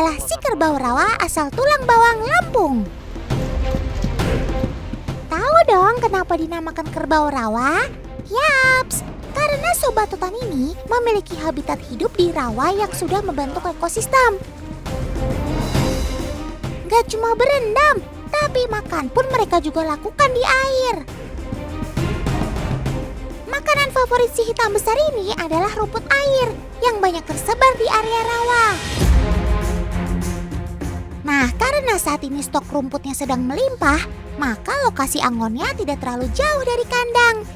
adalah si kerbau rawa asal tulang bawang Lampung. Tahu dong kenapa dinamakan kerbau rawa? Yaps, karena sobat hutan ini memiliki habitat hidup di rawa yang sudah membentuk ekosistem. Gak cuma berendam, tapi makan pun mereka juga lakukan di air. Makanan favorit si hitam besar ini adalah rumput air yang banyak tersebar di area rawa. Nah, karena saat ini stok rumputnya sedang melimpah, maka lokasi angonnya tidak terlalu jauh dari kandang.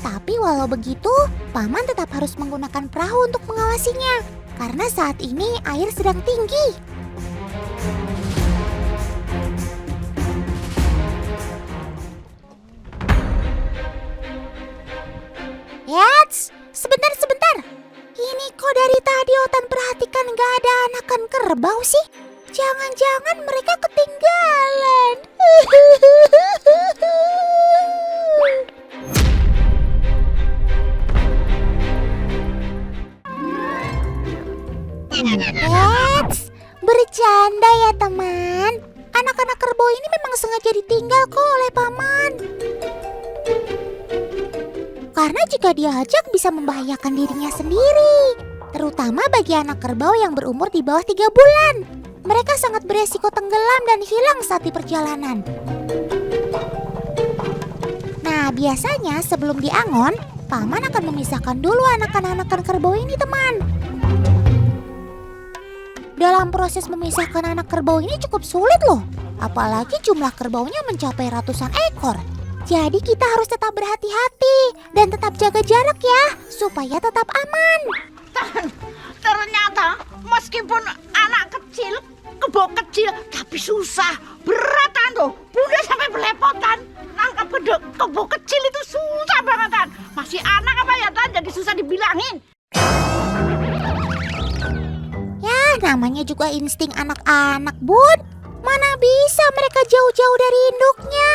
Tapi walau begitu, Paman tetap harus menggunakan perahu untuk mengawasinya, karena saat ini air sedang tinggi. Yats, sebentar. Ini kok dari tadi Otan perhatikan gak ada anakan kerbau sih? Jangan-jangan mereka ketinggalan. Yats, bercanda ya teman. Anak-anak kerbau ini memang sengaja ditinggal kok oleh Paman. Karena jika diajak bisa membahayakan dirinya sendiri. Terutama bagi anak kerbau yang berumur di bawah 3 bulan. Mereka sangat beresiko tenggelam dan hilang saat di perjalanan. Nah, biasanya sebelum diangon, Paman akan memisahkan dulu anak-anakan kerbau ini, teman. Dalam proses memisahkan anak kerbau ini cukup sulit loh. Apalagi jumlah kerbaunya mencapai ratusan ekor. Jadi kita harus tetap berhati-hati dan tetap jaga jarak ya, supaya tetap aman. Ternyata meskipun anak kecil, kebo kecil, tapi susah, beratan tuh. Bunda sampai belepotan. Nangkap kebo kecil itu susah banget kan. Masih anak apa ya Tan, jadi susah dibilangin. Ya, namanya juga insting anak-anak, Bun. Mana bisa mereka jauh-jauh dari induknya.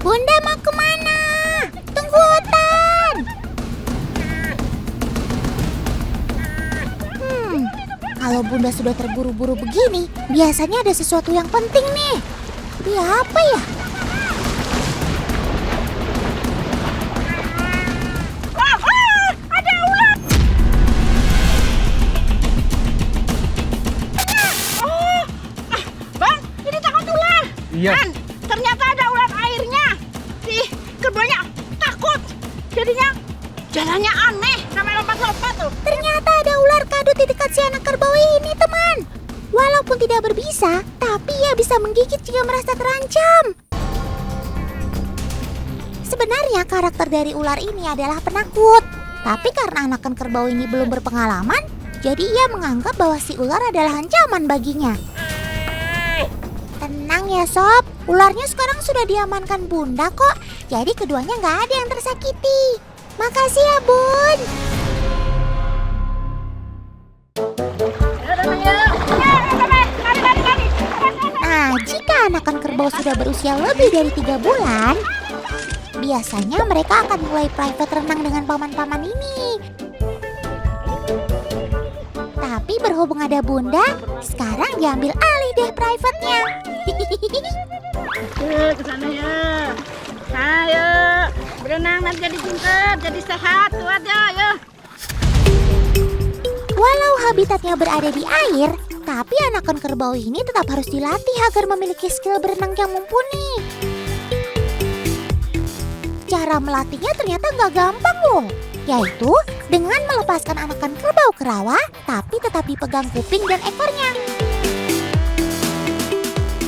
Bunda mau kemana? Tunggu Otan. Kalau Bunda sudah terburu-buru begini, biasanya ada sesuatu yang penting nih. Tapi apa ya? Ada ular. Bang, ini takut ular. Iya. Kan, ternyata ada ular airnya. Si kerbaunya takut. Jadinya jalannya aneh sampai lompat-lompat tuh. Ternyata ada ular kadut di dekat si anak kerbau ini, teman. Walaupun tidak berbisa, tapi ia bisa menggigit jika merasa terancam. Sebenarnya karakter dari ular ini adalah penakut. Tapi karena anakan kerbau ini belum berpengalaman, jadi ia menganggap bahwa si ular adalah ancaman baginya. Tenang ya sob, ularnya sekarang sudah diamankan Bunda kok. Jadi keduanya nggak ada yang tersakiti. Makasih ya Bun. Nah, jika anakan kerbau sudah berusia lebih dari 3 bulan, biasanya mereka akan mulai private renang dengan paman-paman ini. Tapi berhubung ada Bunda, sekarang diambil alih deh private-nya. Kesana ya. Ayo, berenang nanti jadi pintar, jadi sehat, kuat ya, ayo. Walau habitatnya berada di air, tapi anakan kerbau ini tetap harus dilatih agar memiliki skill berenang yang mumpuni. Cara melatihnya ternyata nggak gampang loh, yaitu dengan melepaskan anakan kerbau ke rawa, tapi tetap dipegang kuping dan ekornya.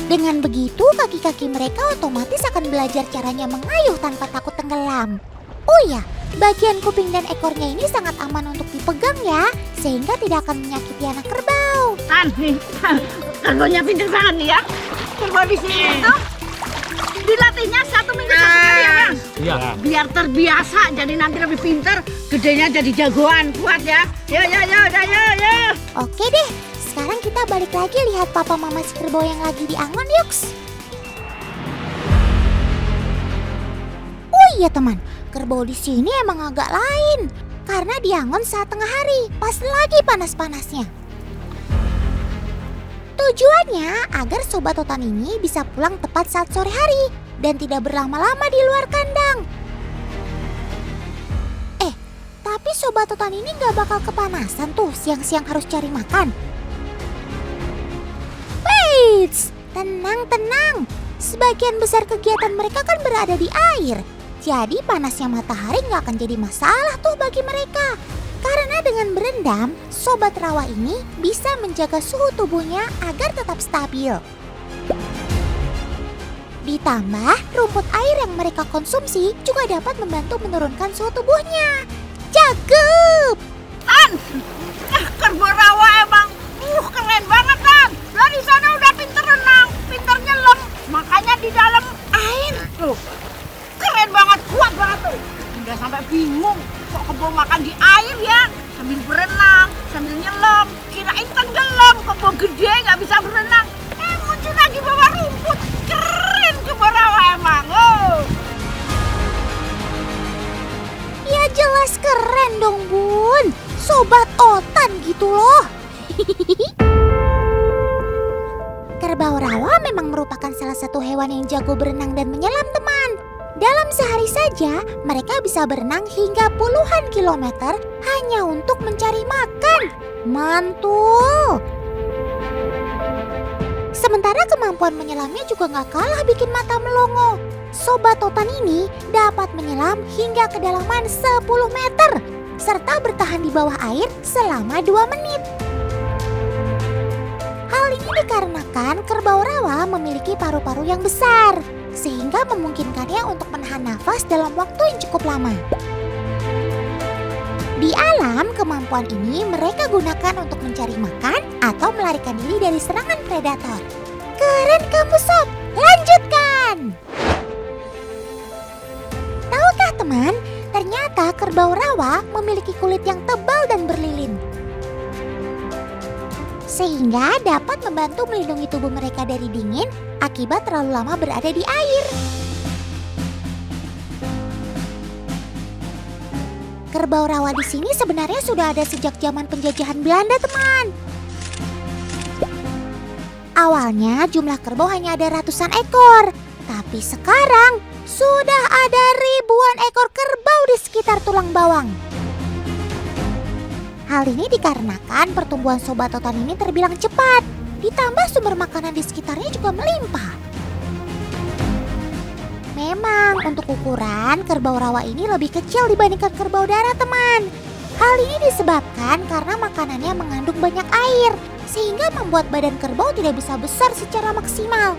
Dengan begitu, kaki-kaki mereka otomatis akan belajar caranya mengayuh tanpa takut tenggelam. Oh ya, bagian kuping dan ekornya ini sangat aman untuk dipegang ya, sehingga tidak akan menyakiti anak kerbau. Tan, nih, kerbaunya pintar banget nih ya. Kerbau di sini tuh dilatihnya 1 minggu sekali ya Bang? Iya. Biar terbiasa, jadi nanti lebih pintar, gedenya jadi jagoan, kuat ya. Yo. Oke deh, sekarang kita balik lagi lihat papa mama si kerbau yang lagi diangon, yuks. Oh iya teman, kerbau di sini emang agak lain. Karena diangon saat tengah hari, pas lagi panas-panasnya. Tujuannya agar sobat totan ini bisa pulang tepat saat sore hari dan tidak berlama-lama di luar kandang. Tapi sobat totan ini gak bakal kepanasan tuh siang-siang harus cari makan. Wait, tenang. Sebagian besar kegiatan mereka kan berada di air. Jadi panasnya matahari gak akan jadi masalah tuh bagi mereka. Karena dengan berendam, sobat rawa ini bisa menjaga suhu tubuhnya agar tetap stabil. Ditambah, rumput air yang mereka konsumsi juga dapat membantu menurunkan suhu tubuhnya. Cakep! Tan, kerbau rawa emang keren banget Tan. Dari sana udah pinter renang, pinter nyelam, makanya di dalam air tuh keren banget, kuat banget tuh. Udah sampai bingung kok kerbau makan di air ya, sambil berenang, sambil nyelam. Kirain tenggelam, kerbau gede nggak bisa berenang. Muncul lagi bawah rumput, keren kerbau rawa emang. Ya jelas keren dong Bun, sobat otan gitu loh. Kerbau rawa memang merupakan salah satu hewan yang jago berenang dan menyelam teman. Dalam sehari saja mereka bisa berenang hingga puluhan kilometer hanya untuk mencari makan. Mantul! Sementara kemampuan menyelamnya juga gak kalah bikin mata melongo. Sobat totan ini dapat menyelam hingga kedalaman 10 meter serta bertahan di bawah air selama 2 menit. Hal ini dikarenakan kerbau rawa memiliki paru-paru yang besar sehingga memungkinkannya untuk menahan nafas dalam waktu yang cukup lama. Di alam, kemampuan ini mereka gunakan untuk mencari makan atau melarikan diri dari serangan predator. Keren kamu sob, lanjutkan! Tahukah teman, ternyata kerbau rawa memiliki kulit yang tebal dan berlilin. Sehingga dapat membantu melindungi tubuh mereka dari dingin akibat terlalu lama berada di air. Kerbau rawa di sini sebenarnya sudah ada sejak zaman penjajahan Belanda, teman. Awalnya jumlah kerbau hanya ada ratusan ekor, tapi sekarang sudah ada ribuan ekor kerbau di sekitar tulang bawang. Hal ini dikarenakan pertumbuhan sobat totan ini terbilang cepat, ditambah sumber makanan di sekitarnya juga melimpah. Memang untuk ukuran kerbau rawa ini lebih kecil dibandingkan kerbau darat teman. Hal ini disebabkan karena makanannya mengandung banyak air, sehingga membuat badan kerbau tidak bisa besar secara maksimal.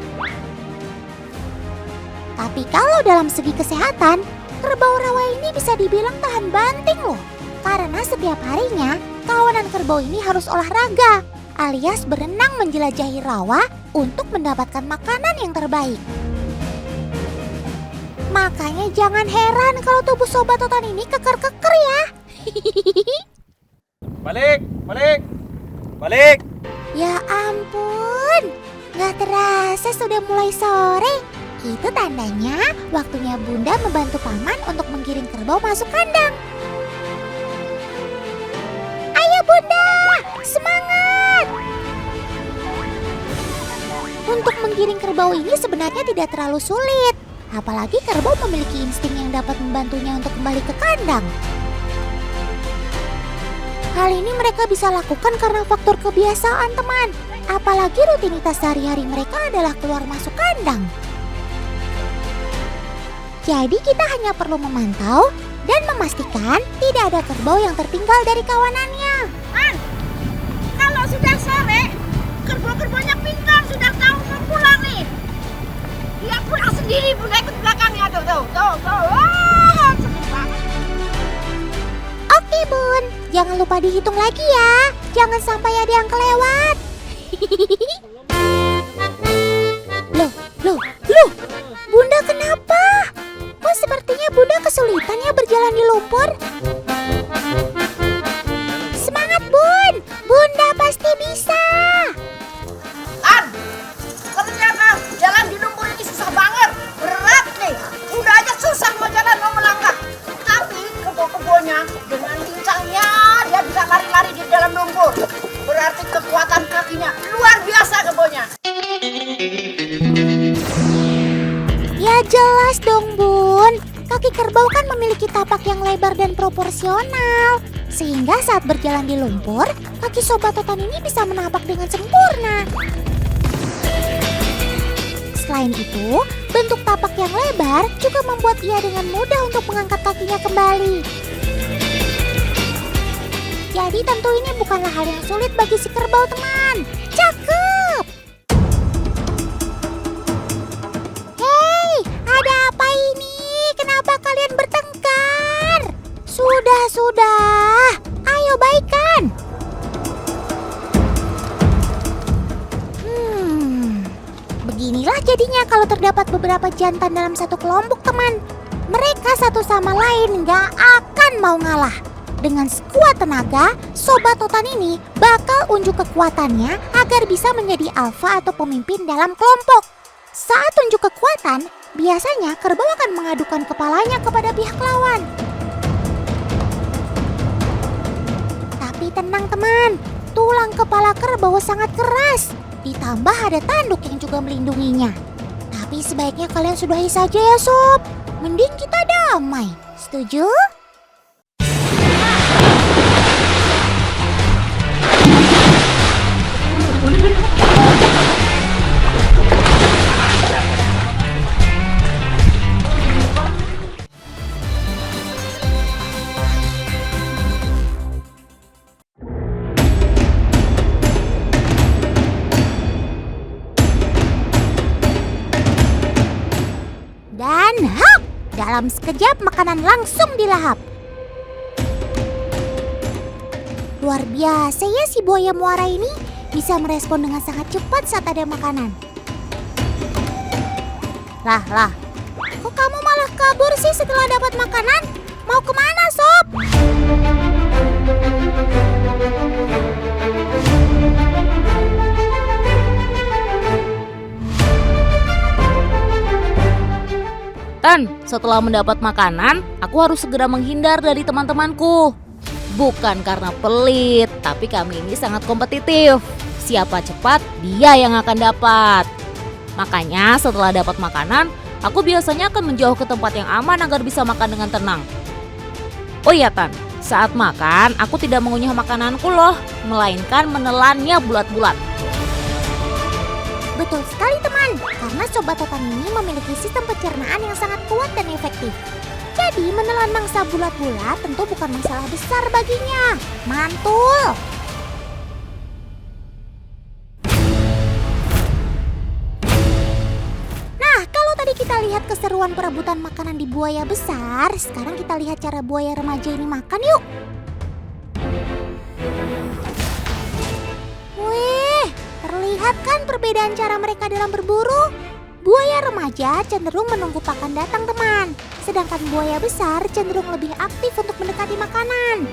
Tapi kalau dalam segi kesehatan, kerbau rawa ini bisa dibilang tahan banting loh. Karena setiap harinya, kawanan kerbau ini harus olahraga, alias berenang menjelajahi rawa untuk mendapatkan makanan yang terbaik. Makanya jangan heran kalau tubuh sobat totan ini keker-keker ya. Balik! Ya ampun, gak terasa sudah mulai sore. Itu tandanya waktunya Bunda membantu Paman untuk menggiring kerbau masuk kandang. Ayo Bunda, semangat! Untuk menggiring kerbau ini sebenarnya tidak terlalu sulit. Apalagi kerbau memiliki insting yang dapat membantunya untuk kembali ke kandang. Hal ini mereka bisa lakukan karena faktor kebiasaan teman. Apalagi rutinitas sehari-hari mereka adalah keluar masuk kandang. Jadi kita hanya perlu memantau dan memastikan tidak ada kerbau yang tertinggal dari kawanannya. Kalau sudah sore, kerbau-kerbaunya pintar, sudah tahu mau pulang nih. Dia pulang sendiri, Bunda ikut belakangnya. Tuh. Wah, seneng banget. Oke Bun, jangan lupa dihitung lagi ya. Jangan sampai ada yang kelewat. Loh, Bunda kenapa? Kok sepertinya Bunda kesulitan ya berjalan di lumpur? Semangat Bun, Bunda pasti bisa. Ternyata jalan di lumpur ini susah banget, berat nih. Udah aja susah mau jalan, mau bisa lari-lari di dalam lumpur. Berarti kekuatan kakinya luar biasa kebonya. Ya jelas dong Bun, kaki kerbau kan memiliki tapak yang lebar dan proporsional. Sehingga saat berjalan di lumpur, kaki Sobat Totan ini bisa menapak dengan sempurna. Selain itu, bentuk tapak yang lebar juga membuat ia dengan mudah untuk mengangkat kakinya kembali. Jadi tentu ini bukanlah hal yang sulit bagi si kerbau teman. Cakep! Hei, ada apa ini? Kenapa kalian bertengkar? Sudah. Ayo baikan. Beginilah jadinya kalau terdapat beberapa jantan dalam satu kelompok teman. Mereka satu sama lain gak akan mau ngalah. Dengan sekuat tenaga, Sobat Totan ini bakal unjuk kekuatannya agar bisa menjadi alfa atau pemimpin dalam kelompok. Saat unjuk kekuatan, biasanya kerbau akan mengadukan kepalanya kepada pihak lawan. Tapi tenang teman, tulang kepala kerbau sangat keras. Ditambah ada tanduk yang juga melindunginya. Tapi sebaiknya kalian sudahi saja ya sob. Mending kita damai. Setuju? Dan hap! Dalam sekejap makanan langsung dilahap. Luar biasa ya si buaya muara ini bisa merespon dengan sangat cepat saat ada makanan. Lah, kok kamu malah kabur sih setelah dapat makanan? Mau kemana sob? Tan, setelah mendapat makanan, aku harus segera menghindar dari teman-temanku. Bukan karena pelit, tapi kami ini sangat kompetitif. Siapa cepat, dia yang akan dapat. Makanya setelah dapat makanan, aku biasanya akan menjauh ke tempat yang aman agar bisa makan dengan tenang. Oh iya Tan, saat makan aku tidak mengunyah makananku loh, melainkan menelannya bulat-bulat. Betul sekali teman, karena Sobat Totan ini memiliki sistem pencernaan yang sangat kuat dan efektif. Jadi menelan mangsa bulat-bulat tentu bukan masalah besar baginya. Mantul! Nah, kalau tadi kita lihat keseruan perebutan makanan di buaya besar, sekarang kita lihat cara buaya remaja ini makan yuk. Wih, terlihat kan perbedaan cara mereka dalam berburu? Buaya remaja cenderung menunggu pakan datang teman, sedangkan buaya besar cenderung lebih aktif untuk mendekati makanan.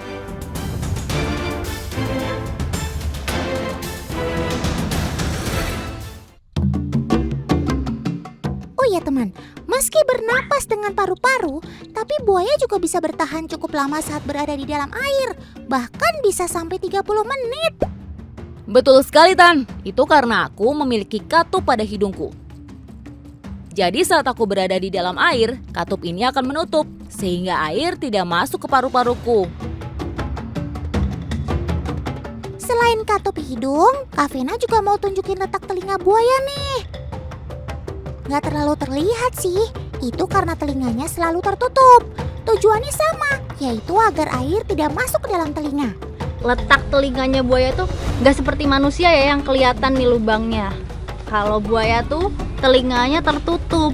Oh iya teman, meski bernapas dengan paru-paru, tapi buaya juga bisa bertahan cukup lama saat berada di dalam air, bahkan bisa sampai 30 menit. Betul sekali Tan, itu karena aku memiliki katup pada hidungku. Jadi saat aku berada di dalam air, katup ini akan menutup, sehingga air tidak masuk ke paru-paruku. Selain katup hidung, Kak Vena juga mau tunjukin letak telinga buaya nih. Gak terlalu terlihat sih, itu karena telinganya selalu tertutup. Tujuannya sama, yaitu agar air tidak masuk ke dalam telinga. Letak telinganya buaya tuh nggak seperti manusia ya yang kelihatan nih lubangnya. Kalau buaya tuh telinganya tertutup.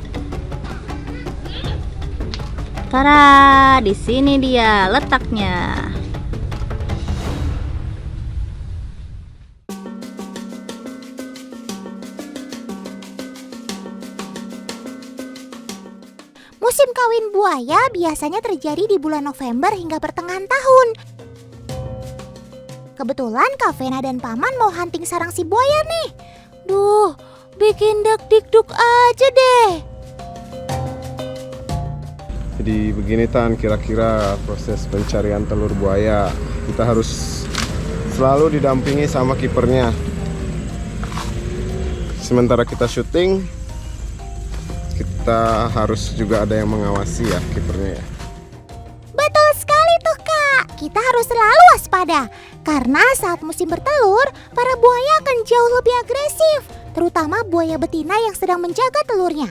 Tara, di sini dia letaknya. Musim kawin buaya biasanya terjadi di bulan November hingga pertengahan tahun. Kebetulan Kak Vena dan Paman mau hunting sarang si buaya nih. Duh, bikin dak-dikduk aja deh. Jadi begini Tan, kira-kira proses pencarian telur buaya. Kita harus selalu didampingi sama kipernya. Sementara kita syuting, kita harus juga ada yang mengawasi ya kipernya ya. Betul sekali tuh Kak, kita harus selalu waspada. Karena saat musim bertelur, para buaya akan jauh lebih agresif. Terutama buaya betina yang sedang menjaga telurnya.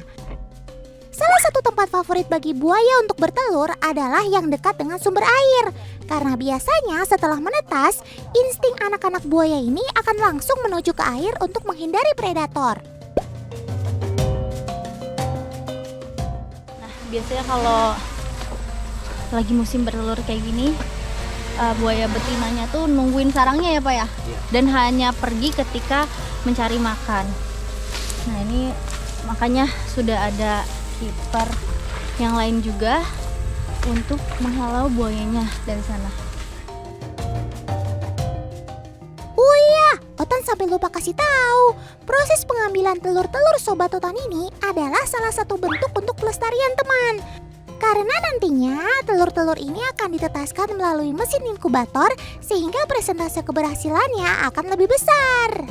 Salah satu tempat favorit bagi buaya untuk bertelur adalah yang dekat dengan sumber air. Karena biasanya setelah menetas, insting anak-anak buaya ini akan langsung menuju ke air untuk menghindari predator. Nah, biasanya kalau lagi musim bertelur kayak gini, buaya betinanya tuh nungguin sarangnya ya Pak ya? Dan hanya pergi ketika mencari makan. Nah ini makanya sudah ada kiper yang lain juga untuk menghalau buayanya dari sana. Oh iya, Otan sampai lupa kasih tahu. Proses pengambilan telur-telur Sobat Otan ini adalah salah satu bentuk untuk pelestarian teman. Karena nantinya telur-telur ini akan ditetaskan melalui mesin inkubator sehingga persentase keberhasilannya akan lebih besar.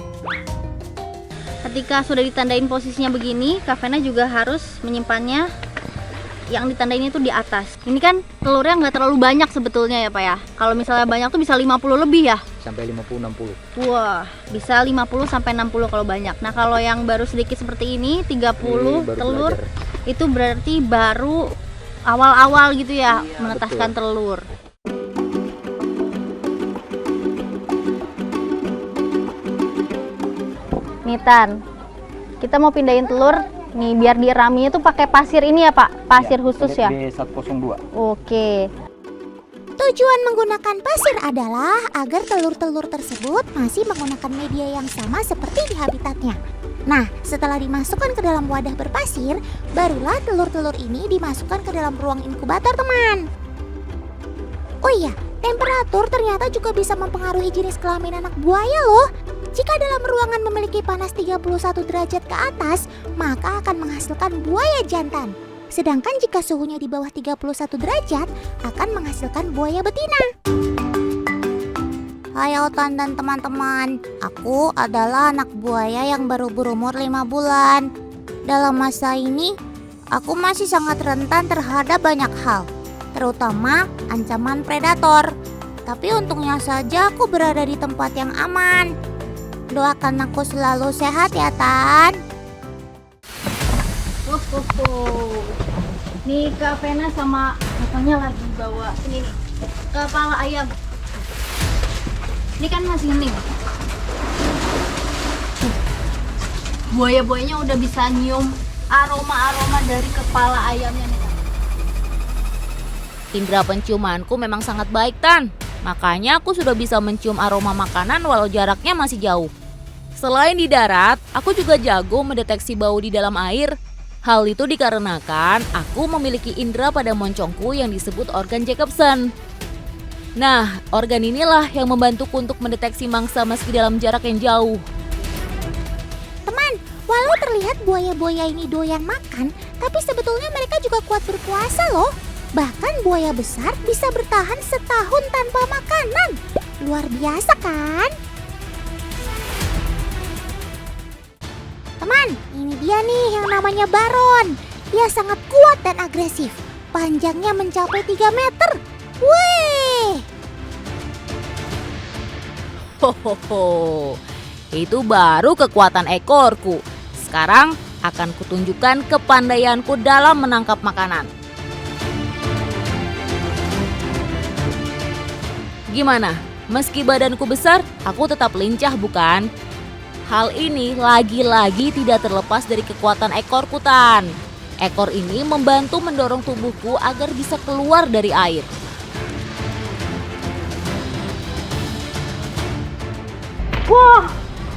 Ketika sudah ditandain posisinya begini, Kak Vena juga harus menyimpannya yang ditandain itu di atas. Ini kan telurnya nggak terlalu banyak sebetulnya ya Pak ya. Kalau misalnya banyak tuh bisa 50 lebih ya? Sampai 50-60. Wah, bisa 50 sampai 60 kalau banyak. Nah, kalau yang baru sedikit seperti ini, 30 telur, Belajar. itu berarti baru awal-awal gitu ya, menetaskan telur. Nih Tan, kita mau pindahin telur nih biar diraminya tuh pakai pasir ini ya Pak, pasir khusus ya. B102. Oke. Tujuan menggunakan pasir adalah agar telur-telur tersebut masih menggunakan media yang sama seperti di habitatnya. Nah, setelah dimasukkan ke dalam wadah berpasir, barulah telur-telur ini dimasukkan ke dalam ruang inkubator, teman. Oh iya, temperatur ternyata juga bisa mempengaruhi jenis kelamin anak buaya loh. Jika dalam ruangan memiliki panas 31 derajat ke atas, maka akan menghasilkan buaya jantan. Sedangkan jika suhunya di bawah 31 derajat, akan menghasilkan buaya betina. Hai Otan dan teman-teman, aku adalah anak buaya yang baru berumur 5 bulan. Dalam masa ini, aku masih sangat rentan terhadap banyak hal, terutama ancaman predator. Tapi untungnya saja aku berada di tempat yang aman. Doakan aku selalu sehat ya Tan. Nih Kak Vena sama kakaknya lagi bawa ini nih, kepala ayam. Ini kan masih hening. Buaya-buayanya udah bisa nyium aroma-aroma dari kepala ayamnya nih. Indra penciumanku memang sangat baik, Tan. Makanya aku sudah bisa mencium aroma makanan walau jaraknya masih jauh. Selain di darat, aku juga jago mendeteksi bau di dalam air. Hal itu dikarenakan aku memiliki indera pada moncongku yang disebut organ Jacobson. Nah, organ inilah yang membantuku untuk mendeteksi mangsa meski dalam jarak yang jauh. Teman, walau terlihat buaya-buaya ini doyan makan, tapi sebetulnya mereka juga kuat berpuasa loh. Bahkan buaya besar bisa bertahan setahun tanpa makanan. Luar biasa kan? Teman, ini dia nih yang namanya Baron. Dia sangat kuat dan agresif. Panjangnya mencapai 3 meter. Wih! Hohoho, itu baru kekuatan ekorku. Sekarang akan kutunjukkan kepandaianku dalam menangkap makanan. Gimana? Meski badanku besar, aku tetap lincah bukan? Hal ini lagi-lagi tidak terlepas dari kekuatan ekorku, Tan. Ekor ini membantu mendorong tubuhku agar bisa keluar dari air.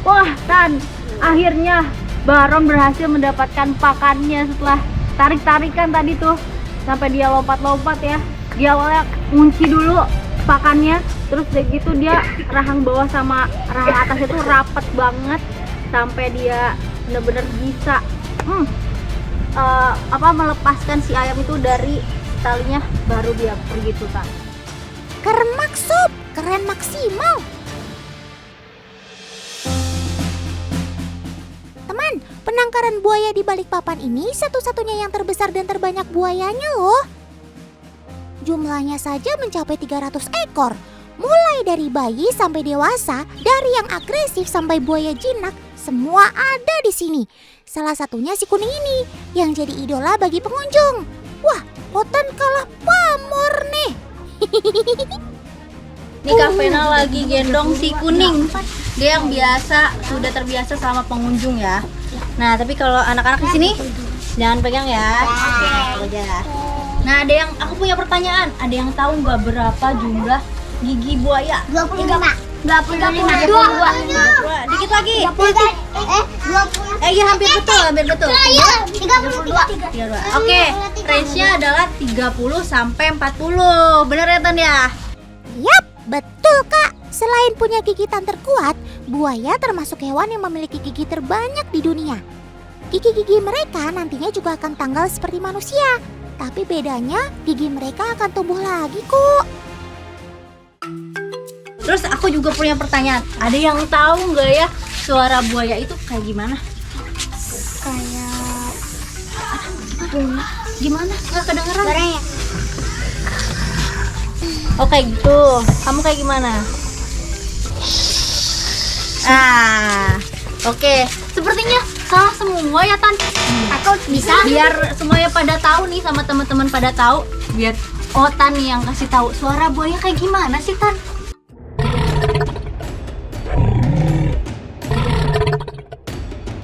Wah, Tan, akhirnya Baron berhasil mendapatkan pakannya setelah tarik-tarikan tadi tuh. Sampai dia lompat-lompat ya. Dia awalnya ngunci dulu pakannya, terus dari gitu dia rahang bawah sama rahang atas itu rapet banget sampai dia bener-bener bisa melepaskan si ayam itu dari talinya baru dia pergi tuh Tan. Keren maksud, keren maksimal. Teman, penangkaran buaya di Balikpapan ini satu-satunya yang terbesar dan terbanyak buayanya loh. Jumlahnya saja mencapai 300 ekor. Mulai dari bayi sampai dewasa, dari yang agresif sampai buaya jinak, semua ada di sini. Salah satunya si kuning ini, yang jadi idola bagi pengunjung. Wah, Otan kalah pamor nih. Nih Kak Vena lagi gendong si kuning. Dia yang sudah terbiasa sama pengunjung ya. Nah, tapi kalau anak-anak di sini jangan pegang ya. Oke. Nah, aku punya pertanyaan. Ada yang tahu nggak berapa jumlah gigi buaya? 25. 22. Dikit lagi. 20. Iya hampir betul. 32. Oke, range-nya adalah 30 sampai 40. Bener ya Tan ya? Yap, betul Kak. Selain punya gigitan terkuat, buaya termasuk hewan yang memiliki gigi terbanyak di dunia. Gigi-gigi mereka nantinya juga akan tanggal seperti manusia. Tapi bedanya, gigi mereka akan tumbuh lagi kok. Terus aku juga punya pertanyaan. Ada yang tahu nggak ya suara buaya itu kayak gimana? Kayak Gimana? Nggak kedengeran? suaranya. Oh kayak gitu. Kamu kayak gimana? Oke. Sepertinya salah semua ya Tan. Aku bisa. Biar semuanya pada tahu nih, sama teman-teman pada tahu. Biar Otan nih yang kasih tahu suara buaya kayak gimana sih Tan?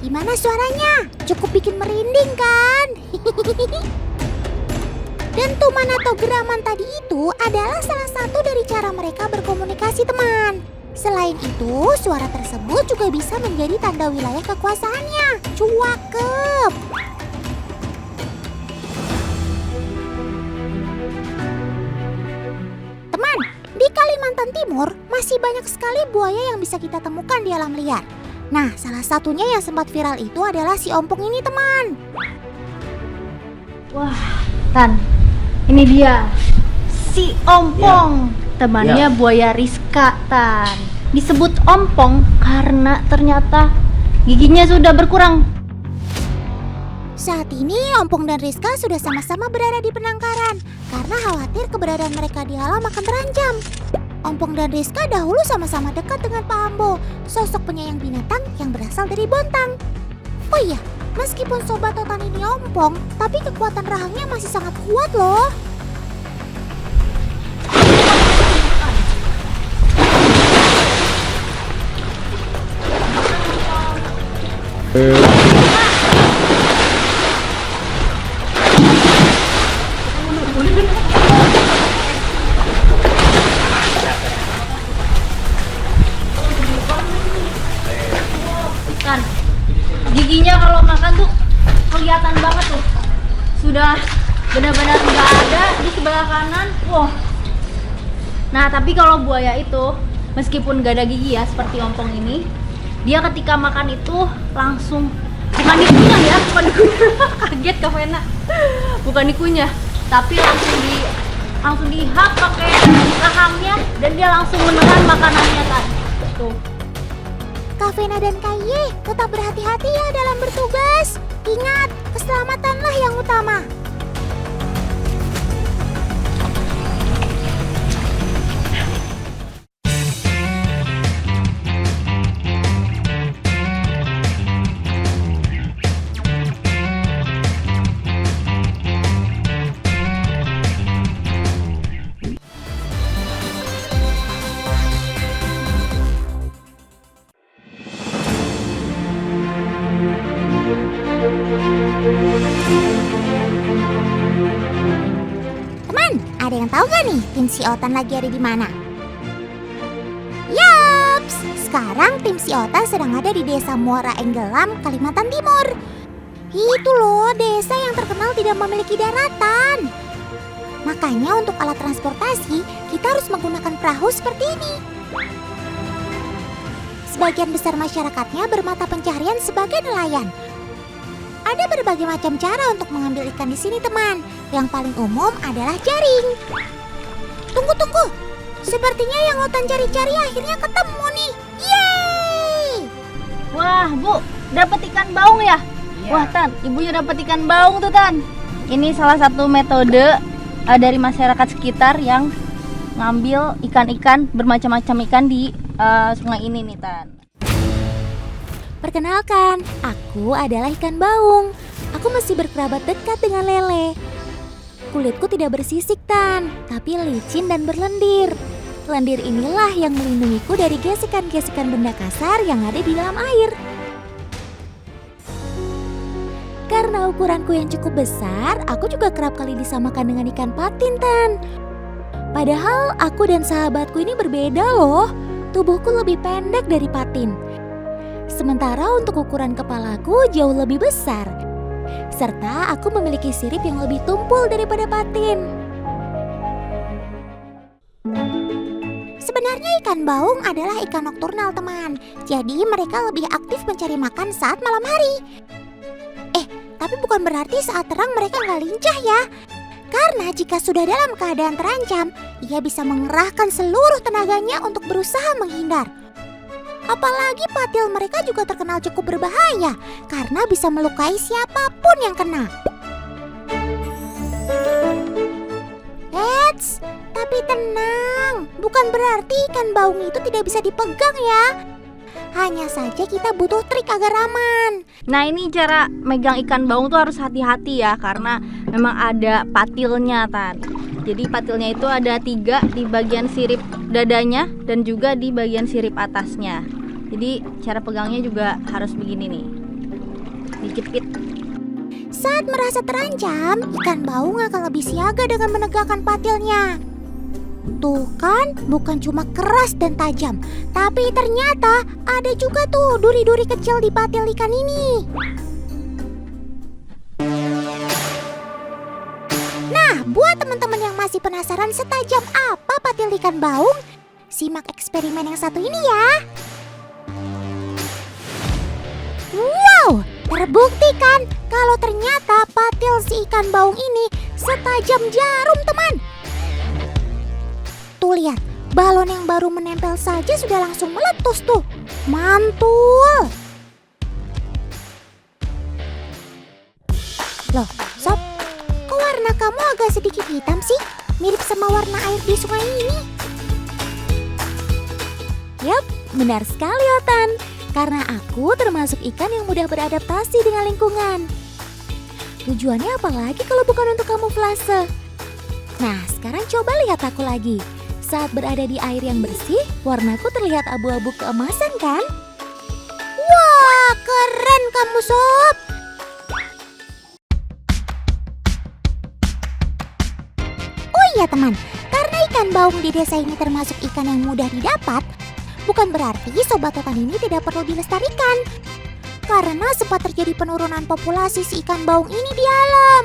Gimana suaranya? Cukup bikin merinding kan? Dentuman atau geraman tadi itu adalah salah satu dari cara mereka berkomunikasi teman. Selain itu, suara tersebut juga bisa menjadi tanda wilayah kekuasaannya. Cuakep. Teman, di Kalimantan Timur masih banyak sekali buaya yang bisa kita temukan di alam liar. Nah, salah satunya yang sempat viral itu adalah si ompong ini teman. Wah, Tan, ini dia si ompong, temannya buaya Rizka Tan. Disebut ompong karena ternyata giginya sudah berkurang. Saat ini Ompong dan Rizka sudah sama-sama berada di penangkaran karena khawatir keberadaan mereka di alam akan terancam. Ompong dan Rizka dahulu sama-sama dekat dengan Pak Ambo, sosok penyayang binatang yang berasal dari Bontang. Oh iya, meskipun sobat Otan ini ompong, tapi kekuatan rahangnya masih sangat kuat loh. Kan, giginya kalau makan tuh kelihatan banget tuh. Sudah benar-benar nggak ada di sebelah kanan. Wah. Nah, tapi kalau buaya itu meskipun gak ada gigi ya seperti ompong ini, dia ketika makan itu langsung bukan dikunyah ya, bukan dikunyah. Kaget Kak Vena. Bukan dikunyah, tapi langsung dihap pakai rahangnya dan dia langsung menelan makanannya kan. Tuh. Kak Vena dan Kak Ye, tetap berhati-hati ya dalam bertugas. Ingat, keselamatanlah yang utama. Teman, ada yang tahu gak nih tim si Otan lagi ada di mana? Yaps, sekarang tim si Otan sedang ada di desa Muara Enggelam, Kalimantan Timur. Itu loh, desa yang terkenal tidak memiliki daratan. Makanya untuk alat transportasi, kita harus menggunakan perahu seperti ini. Sebagian besar masyarakatnya bermata pencaharian sebagai nelayan. Ada berbagai macam cara untuk mengambil ikan di sini, teman. Yang paling umum adalah jaring. Tunggu. Sepertinya yang Otan cari-cari akhirnya ketemu nih. Yeay! Wah, Bu, dapat ikan baung ya? Iya. Wah, Tan, ibunya dapat ikan baung tuh, Tan. Ini salah satu metode dari masyarakat sekitar yang ngambil ikan-ikan, bermacam-macam ikan di sungai ini nih, Tan. Perkenalkan, aku adalah ikan baung. Aku masih berkerabat dekat dengan lele. Kulitku tidak bersisik, Tan, tapi licin dan berlendir. Lendir inilah yang melindungiku dari gesekan-gesekan benda kasar yang ada di dalam air. Karena ukuranku yang cukup besar, aku juga kerap kali disamakan dengan ikan patin, Tan. Padahal aku dan sahabatku ini berbeda loh. Tubuhku lebih pendek dari patin. Sementara untuk ukuran kepalaku jauh lebih besar. Serta aku memiliki sirip yang lebih tumpul daripada patin. Sebenarnya ikan baung adalah ikan nokturnal, teman. Jadi mereka lebih aktif mencari makan saat malam hari. Tapi bukan berarti saat terang mereka nggak lincah ya. Karena jika sudah dalam keadaan terancam, ia bisa mengerahkan seluruh tenaganya untuk berusaha menghindar. Apalagi patil mereka juga terkenal cukup berbahaya karena bisa melukai siapapun yang kena. Eits, tapi tenang, bukan berarti ikan baung itu tidak bisa dipegang ya. Hanya saja kita butuh trik agar aman. Nah, ini cara megang ikan baung tuh harus hati-hati ya, karena memang ada patilnya, Tan. Jadi patilnya itu ada 3 di bagian sirip dadanya dan juga di bagian sirip atasnya. Jadi cara pegangnya juga harus begini nih, dijepit. Saat merasa terancam, ikan baung akan lebih siaga dengan menegakkan patilnya. Tuh kan, bukan cuma keras dan tajam, tapi ternyata ada juga tuh duri-duri kecil di patil ikan ini. Nah, buat teman-teman yang masih penasaran setajam apa patil ikan baung, simak eksperimen yang satu ini ya. Wow, terbukti kan kalau ternyata patil si ikan baung ini setajam jarum, teman. Tuh lihat, balon yang baru menempel saja sudah langsung meletus tuh. Mantul. Loh, Sob, kok warna kamu agak sedikit hitam sih? Mirip sama warna air di sungai ini. Yap, benar sekali, Otan. Karena aku termasuk ikan yang mudah beradaptasi dengan lingkungan. Tujuannya apa lagi kalau bukan untuk kamuflase? Nah, sekarang coba lihat aku lagi. Saat berada di air yang bersih, warnaku terlihat abu-abu keemasan kan? Wah, keren kamu, Sob! Oh iya teman, karena ikan baung di desa ini termasuk ikan yang mudah didapat, bukan berarti Sobat Otan ini tidak perlu dilestarikan. Karena sempat terjadi penurunan populasi si ikan baung ini di alam.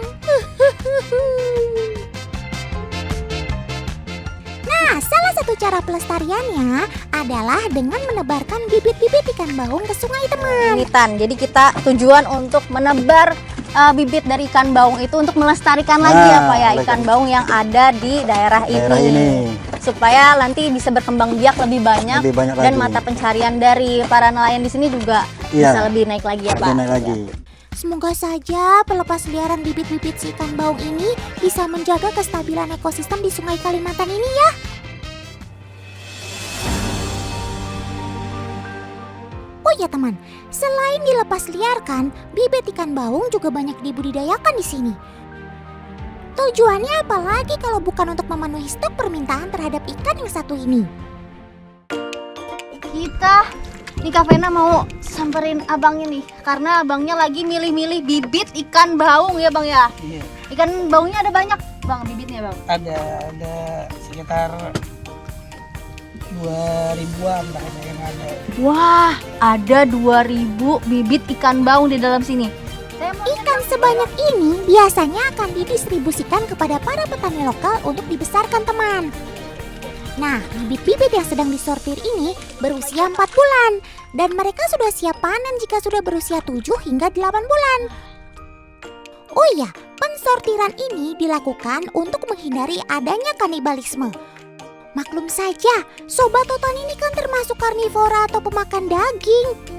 Nah, salah satu cara pelestariannya adalah dengan menebarkan bibit-bibit ikan baung ke sungai, teman. Ini, Tan, jadi kita tujuan untuk menebar bibit dari ikan baung itu untuk melestarikan lagi ya Pak ya, ikan baung yang ada di daerah ini. Supaya nanti bisa berkembang biak lebih banyak dan lagi. mata pencarian dari para nelayan di sini juga bisa lebih naik lagi ya Pak. Lebih naik lagi. Semoga saja pelepas liaran bibit-bibit si ikan baung ini bisa menjaga kestabilan ekosistem di Sungai Kalimantan ini ya. Oh iya teman, selain dilepas liarkan, bibit ikan baung juga banyak dibudidayakan di sini. Tujuannya apalagi kalau bukan untuk memenuhi stok permintaan terhadap ikan yang satu ini. Kita nih Kak Vena mau samperin abangnya nih, karena abangnya lagi milih-milih bibit ikan baung ya Bang ya. Iya, Ikan baungnya ada banyak Bang bibitnya Bang. ada sekitar 2.000-an kayaknya yang ada. Wah, ada 2.000 bibit ikan baung di dalam sini. Ikan sebanyak ini biasanya akan didistribusikan kepada para petani lokal untuk dibesarkan teman. Nah, bibit-bibit yang sedang disortir ini berusia 4 bulan dan mereka sudah siap panen jika sudah berusia 7 hingga 8 bulan. Oh iya, pensortiran ini dilakukan untuk menghindari adanya kanibalisme. Maklum saja, sobat otan ini kan termasuk karnivora atau pemakan daging.